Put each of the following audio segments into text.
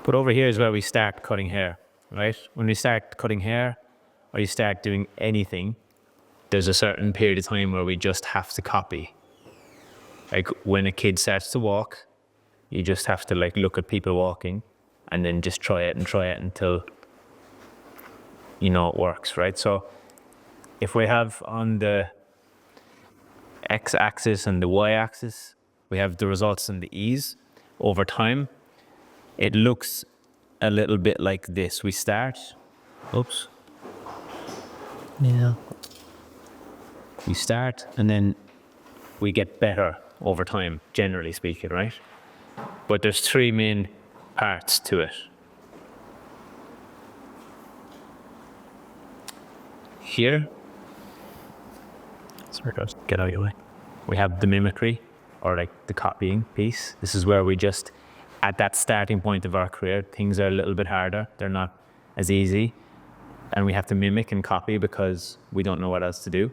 But over here is where we start cutting hair, right? When we start cutting hair or you start doing anything, there's a certain period of time where we just have to copy. Like when a kid starts to walk, you just have to like look at people walking and then just try it until you know it works, right? So if we have on the x-axis and the y-axis, we have the results and the ease over time. It looks a little bit like this. We start, oops. Yeah. We start and then we get better over time, generally speaking, right? But there's three main parts to it. Here, sorry guys, get out of your way. We have the mimicry, or like the copying piece. This is where we just, at that starting point of our career, things are a little bit harder. They're not as easy. And we have to mimic and copy because we don't know what else to do.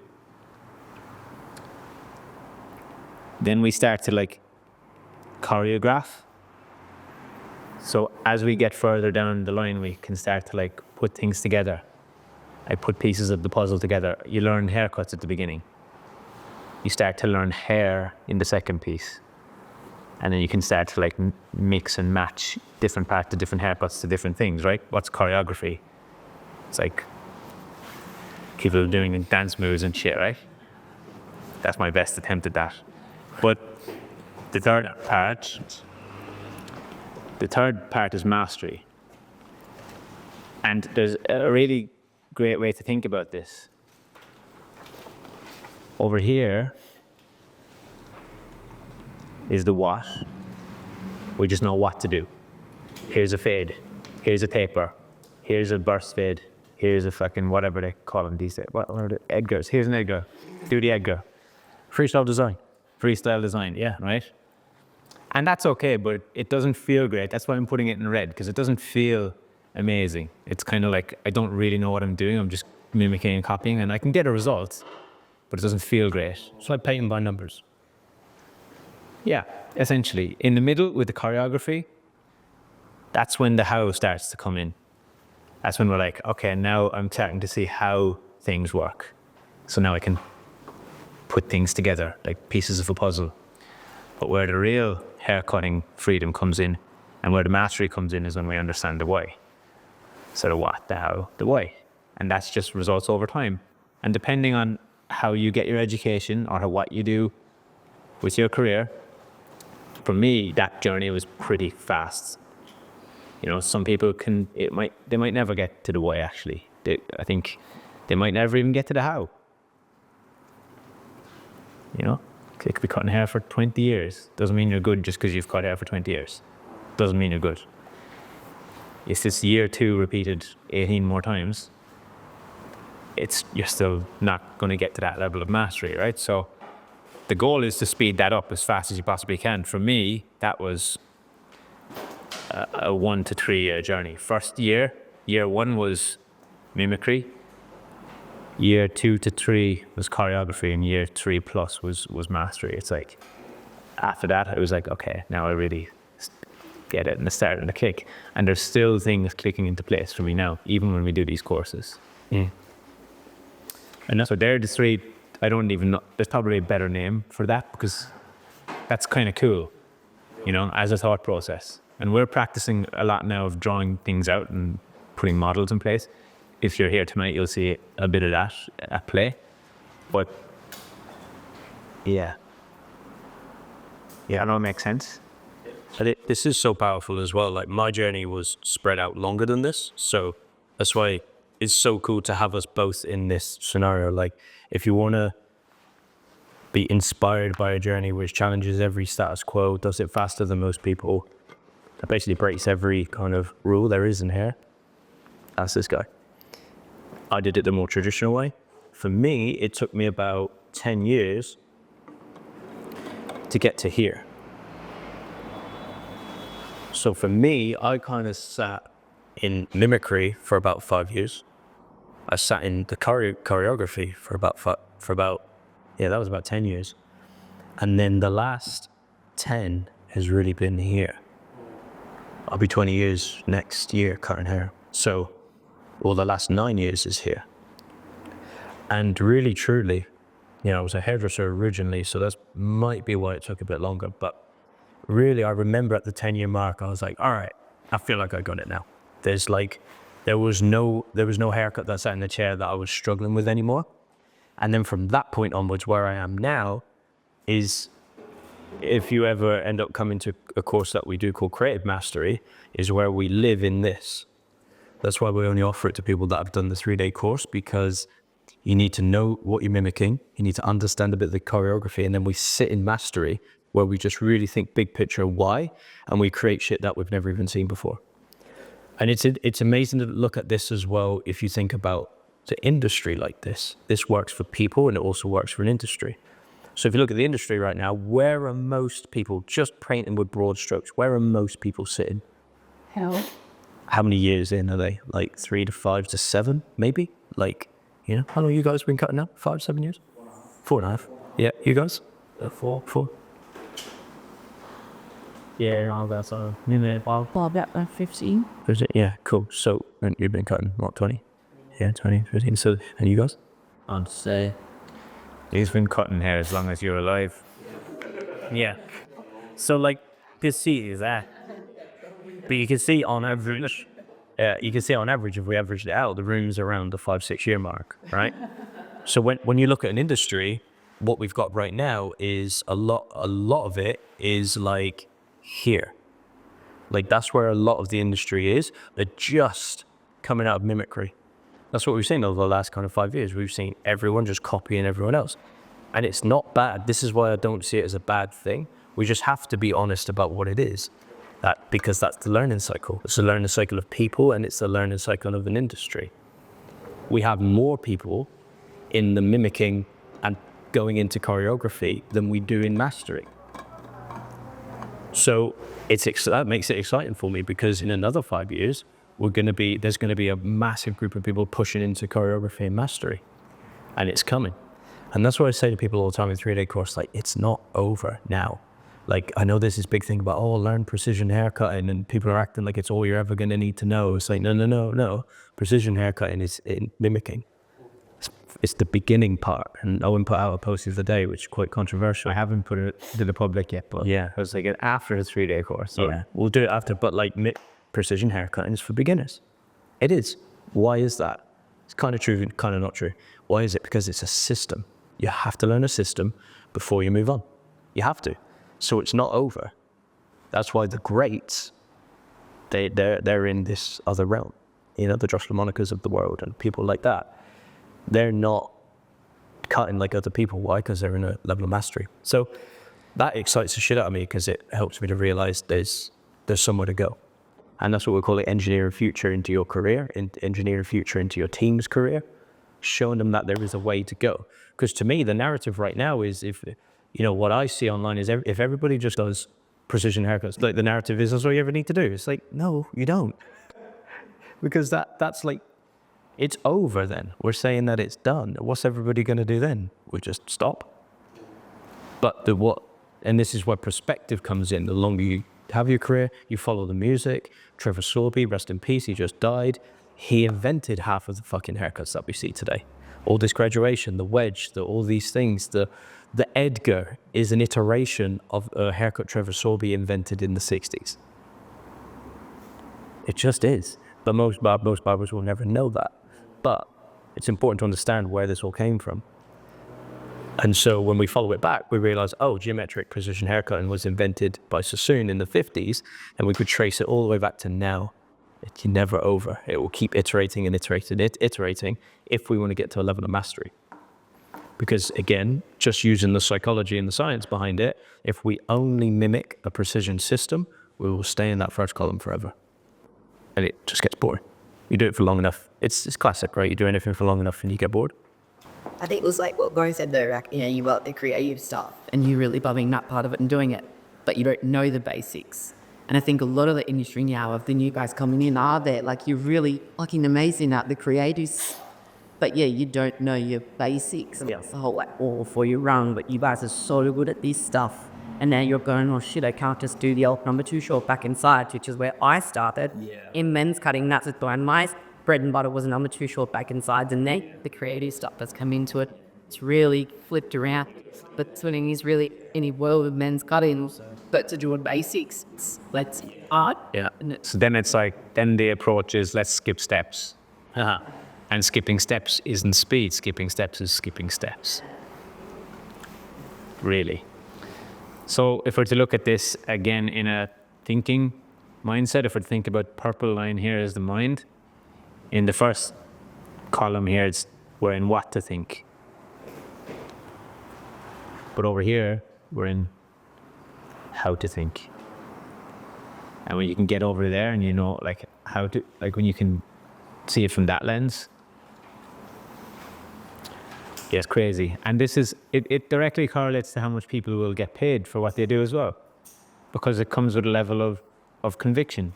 Then we start to like choreograph. So as we get further down the line, we can start to like put things together. I put pieces of the puzzle together. You learn haircuts at the beginning. You start to learn hair in the second piece. And then you can start to like mix and match different parts of different haircuts to different things, right? What's choreography? It's like people doing dance moves and shit, right? That's my best attempt at that. But the third part is mastery. And there's a really great way to think about this. Over here is the what. We just know what to do. Here's a fade. Here's a taper. Here's a burst fade. Here's a fucking whatever they call them these days. What are the Edgars? Here's an Edgar. Do the Edgar. Freestyle design. Freestyle design, yeah, right? And that's okay, but it doesn't feel great. That's why I'm putting it in red, because it doesn't feel amazing. It's kind of like, I don't really know what I'm doing. I'm just mimicking and copying, and I can get a result, but it doesn't feel great. It's like painting by numbers. Yeah, essentially. In the middle with the choreography, that's when the how starts to come in. That's when we're like, okay, now I'm starting to see how things work. So now I can put things together, like pieces of a puzzle. But where the real haircutting freedom comes in and where the mastery comes in is when we understand the why. So the what, the how, the why. And that's just results over time. And depending on how you get your education or what you do with your career, for me, that journey was pretty fast. You know, some people they might never get to the why actually. I think they might never even get to the how. You know, they could be cutting hair for 20 years. Doesn't mean you're good just because you've cut hair for 20 years. Doesn't mean you're good. It's this year two repeated 18 more times. You're still not going to get to that level of mastery, right? So the goal is to speed that up as fast as you possibly can. For me, that was a 1 to 3 year journey. First year one was mimicry. Year 2 to 3 was choreography, and year 3 plus was mastery. It's like, after that, I was like, okay, now I really get it, and the start and the kick. And there's still things clicking into place for me now, even when we do these courses. Mm. And so they're the three. I don't even know, there's probably a better name for that, because that's kind of cool, you know, as a thought process. And we're practicing a lot now of drawing things out and putting models in place. If you're here tonight, you'll see a bit of that at play. But yeah, I know it makes sense. And this is so powerful as well. Like, my journey was spread out longer than this. So that's why it's so cool to have us both in this scenario. Like, if you want to be inspired by a journey which challenges every status quo, does it faster than most people, that basically breaks every kind of rule there is in hair, that's this guy. I did it the more traditional way. For me, it took me about 10 years to get to here. So for me, I kind of sat in mimicry for about 5 years. I sat in the choreography for about that was about 10 years. And then the last 10 has really been here. I'll be 20 years next year cutting hair. So, well, the last 9 years is here. And really, truly, I was a hairdresser originally, so that might be why it took a bit longer. But really, I remember at the 10-year mark, I was like, all right, I feel like I got it now. There was no haircut that sat in the chair that I was struggling with anymore. And then from that point onwards, where I am now is, if you ever end up coming to a course that we do called Creative Mastery, is where we live in this. That's why we only offer it to people that have done the 3-day course, because you need to know what you're mimicking. You need to understand a bit of the choreography. And then we sit in mastery, where we just really think big picture why, and we create shit that we've never even seen before. And it's amazing to look at this as well. If you think about the industry like this works for people and it also works for an industry. So if you look at the industry right now, where are most people, just painting with broad strokes, where are most people sitting? Hell. How many years in are they? Like 3 to 5 to 7, maybe? Like, how long you guys been cutting now? 5, 7 years? 4.5. Yeah, you guys? 4. Yeah, around that sort of Well, about 15. Is it? Yeah, cool. So, and you've been cutting, what, 20? Yeah, 20, 15. So, and you guys? I'd say. He's been cutting hair as long as you're alive. Yeah. So like this seat is that. But you can see on average, if we averaged it out, the room's around the 5-6 year mark, right? So when you look at an industry, what we've got right now is a lot of it is like here. Like that's where a lot of the industry is. They're just coming out of mimicry. That's what we've seen over the last kind of 5 years. We've seen everyone just copying everyone else. And it's not bad. This is why I don't see it as a bad thing. We just have to be honest about what it is. Because that's the learning cycle. It's the learning cycle of people, and it's the learning cycle of an industry. We have more people in the mimicking and going into choreography than we do in mastering. So that makes it exciting for me, because in another 5 years, there's going to be a massive group of people pushing into choreography and mastery, and it's coming. And that's what I say to people all the time in 3-day course, like, it's not over now. Like, I know there's this big thing about, learn precision haircutting, and people are acting like it's all you're ever going to need to know. It's like, no. Precision haircutting is in mimicking. It's the beginning part. And Eoin put out a post the other day, which is quite controversial. I haven't put it to the public yet, but yeah, I was like, after the 3-day course. So. Yeah, we'll do it after. But like, precision haircutting is for beginners. It is. Why is that? It's kind of true and kind of not true. Why is it? Because it's a system. You have to learn a system before you move on. You have to. So it's not over. That's why the greats, they're in this other realm. The Josh Lamonicas of the world and people like that. They're not cutting like other people. Why? Because they're in a level of mastery. So that excites the shit out of me, because it helps me to realize there's somewhere to go. And that's what we call it, engineering future into your career, engineering future into your team's career, showing them that there is a way to go. Because to me, the narrative right now is, what I see online is if everybody just does precision haircuts, like the narrative is that's all you ever need to do. It's like, no, you don't. Because that's like, it's over then. We're saying that it's done. What's everybody going to do then? We just stop. But and this is where perspective comes in. The longer you have your career, you follow the music. Trevor Sorby, rest in peace, he just died. He invented half of the fucking haircuts that we see today. All this graduation, the wedge, all these things. The Edgar is an iteration of a haircut Trevor Sorby invented in the 60s. It just is. But most barbers will never know that. But it's important to understand where this all came from. And so when we follow it back, we realize, geometric precision haircutting was invented by Sassoon in the 50s, and we could trace it all the way back to now. It's never over. It will keep iterating and iterating if we want to get to a level of mastery. Because again, just using the psychology and the science behind it, if we only mimic a precision system, we will stay in that first column forever. And it just gets boring. You do it for long enough. It's classic, right? You do anything for long enough and you get bored. I think it was like what Gordon said though, like, you got the creative stuff and you're really loving that part of it and doing it, but you don't know the basics. And I think a lot of the industry now of the new guys coming in are there, like you're really fucking amazing at the creatives, but yeah, you don't know your basics. And it's the whole like, for you're wrong, but you guys are so good at this stuff And now you're going, oh shit, I can't just do the old number 2 short back inside, which is where I started in men's cutting. That's it. And my bread and butter was a number 2 short back insides, and then the creative stuff that's come into it. It's really flipped around. But swinging is really in a world of men's cutting, but to do basics, let's art. Yeah. So then it's like, then the approach is let's skip steps. And skipping steps isn't speed. Skipping steps is skipping steps. Really. So if we're to look at this again in a thinking mindset, if we're to think about purple line here as the mind, in the first column here, we're in what to think. But over here, we're in how to think. And when you can get over there and you know, like, how to, like, when you can see it from that lens, yeah, it's crazy. And this is, it directly correlates to how much people will get paid for what they do as well. Because it comes with a level of conviction.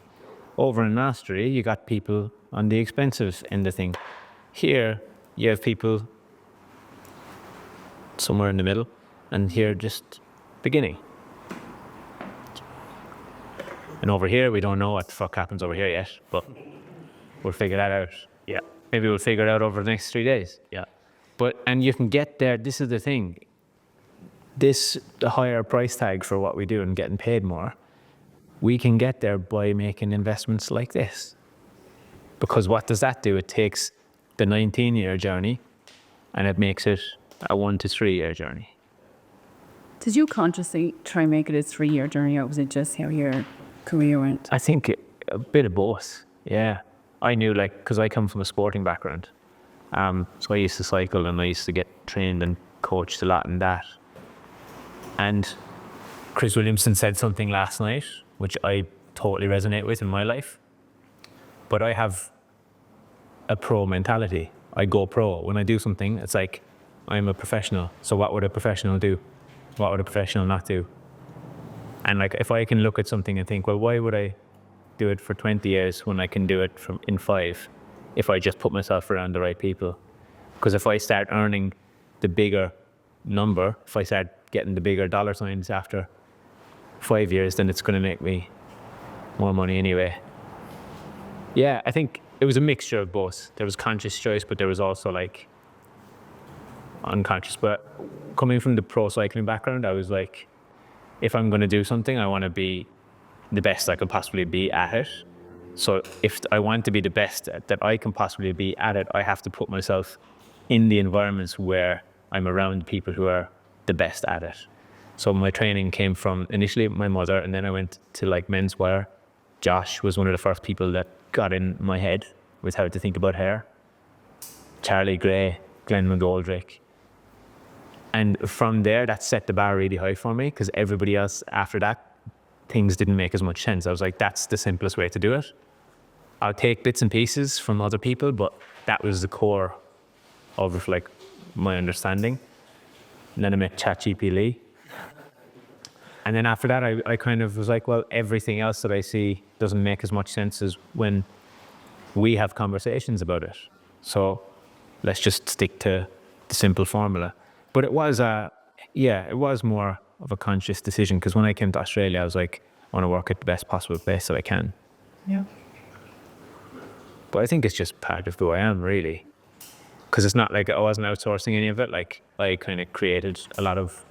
Over in mastery, you got people on the expensive end of thing. Here, you have people somewhere in the middle, and here just beginning. And over here, we don't know what the fuck happens over here yet, but we'll figure that out. Yeah. Maybe we'll figure it out over the next 3 days. Yeah. And you can get there, this is the thing. The higher price tag for what we do and getting paid more, we can get there by making investments like this. Because what does that do? It takes the 19-year journey and it makes it a 1 to 3 year journey. Did you consciously try and make it a 3-year journey, or was it just how your career went? I think a bit of both, yeah. I knew, like, because I come from a sporting background. So I used to cycle and I used to get trained and coached a lot in that. And Chris Williamson said something last night, which I totally resonate with in my life. But I have a pro mentality. I go pro. When I do something, it's like, I'm a professional. So what would a professional do? What would a professional not do? And like, if I can look at something and think, well, why would I do it for 20 years when I can do it in 5 if I just put myself around the right people? Because if I start earning the bigger number, if I start getting the bigger dollar signs after 5 years, then it's going to make me more money anyway. Yeah, I think it was a mixture of both. There was conscious choice, but there was also like unconscious. But coming from the pro cycling background, I was like, if I'm going to do something, I want to be the best I could possibly be at it. So if I want to be the best that I can possibly be at it, I have to put myself in the environments where I'm around people who are the best at it. So my training came from initially my mother, and then I went to like menswear. Josh was one of the first people that got in my head with how to think about hair. Charlie Gray, Glenn McGoldrick. And from there, that set the bar really high for me, because everybody else after that, things didn't make as much sense. I was like, that's the simplest way to do it. I'll take bits and pieces from other people, but that was the core of like my understanding. And then I met ChatGPT Leigh. And then after that, I kind of was like, well, everything else that I see doesn't make as much sense as when we have conversations about it. So let's just stick to the simple formula. But it was it was more of a conscious decision, because when I came to Australia, I was like, I want to work at the best possible place that I can. Yeah. But I think it's just part of who I am, really. Because it's not like I wasn't outsourcing any of it. Like, I kind of created a lot of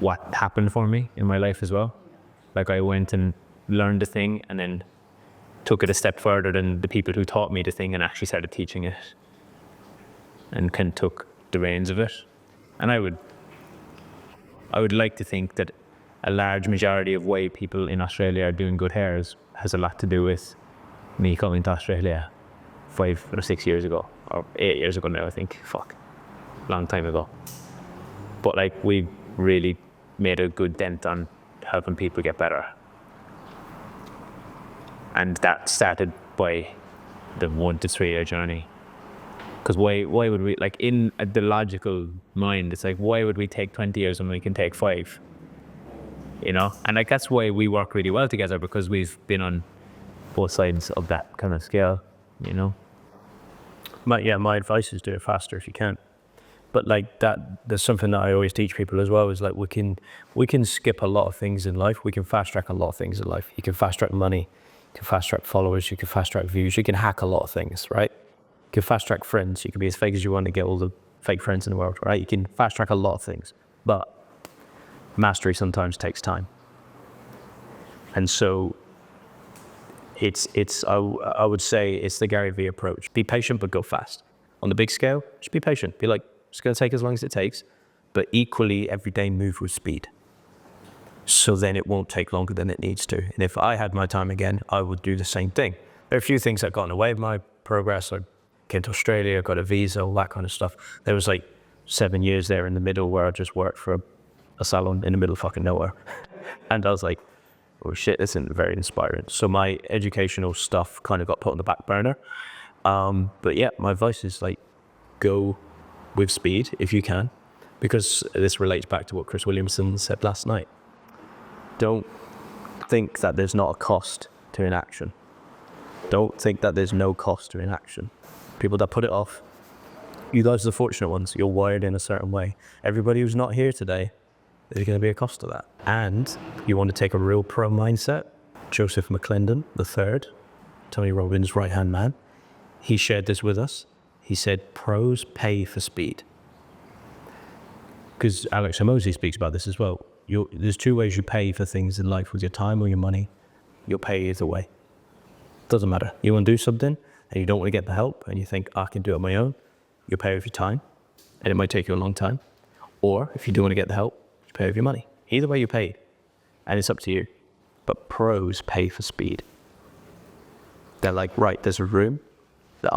what happened for me in my life as well. Like, I went and learned the thing and then took it a step further than the people who taught me the thing and actually started teaching it and kind of took the reins of it. And I would like to think that a large majority of why people in Australia are doing good hair has a lot to do with me coming to Australia 5 or 6 years ago, or 8 years ago now, I think. Fuck. Long time ago. But like, we really made a good dent on helping people get better. And that started by the 1 to 3 year journey. Because why would we, like, in the logical mind, it's like, why would we take 20 years when we can take 5? You know? And like, that's why we work really well together, because we've been on both sides of that kind of scale, you know? But yeah, my advice is do it faster if you can. But like that, there's something that I always teach people as well, is like we can skip a lot of things in life. We can fast track a lot of things in life. You can fast track money, you can fast track followers, you can fast track views, you can hack a lot of things, right? You can fast track friends. You can be as fake as you want to get all the fake friends in the world, right? You can fast track a lot of things, but mastery sometimes takes time. And so I would say it's the Gary Vee approach. Be patient, but go fast. On the big scale, just be patient. Be like, it's going to take as long as it takes, but equally every day move with speed. So then it won't take longer than it needs to. And if I had my time again, I would do the same thing. There are a few things that got in the way of my progress. I came to Australia, got a visa, all that kind of stuff. There was like 7 years there in the middle where I just worked for a salon in the middle of fucking nowhere. And I was like, oh shit, this isn't very inspiring. So my educational stuff kind of got put on the back burner. But yeah, my advice is like, go with speed if you can, because this relates back to what Chris Williamson said last night. Don't think that there's not a cost to inaction. Don't think that there's no cost to inaction. People that put it off, you guys are the fortunate ones. You're wired in a certain way. Everybody who's not here today, there's going to be a cost to that. And you want to take a real pro mindset. Joseph McClendon III, Tony Robbins' right-hand man, he shared this with us. He said, pros pay for speed. Because Alex Hormozi speaks about this as well. There's two ways you pay for things in life, with your time or your money. You'll pay either way. Doesn't matter. You want to do something and you don't want to get the help and you think, I can do it on my own, you'll pay with your time and it might take you a long time. Or if you do want to get the help, you pay with your money. Either way you pay, and it's up to you. But pros pay for speed. They're like, right, there's a room that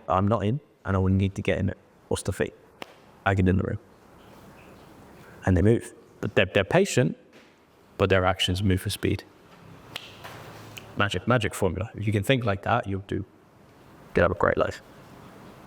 I'm not in, and I will need to get in it. What's the fee? I get in the room. And they move. But they're patient, but their actions move for speed. Magic formula. If you can think like that, you'll have a great life.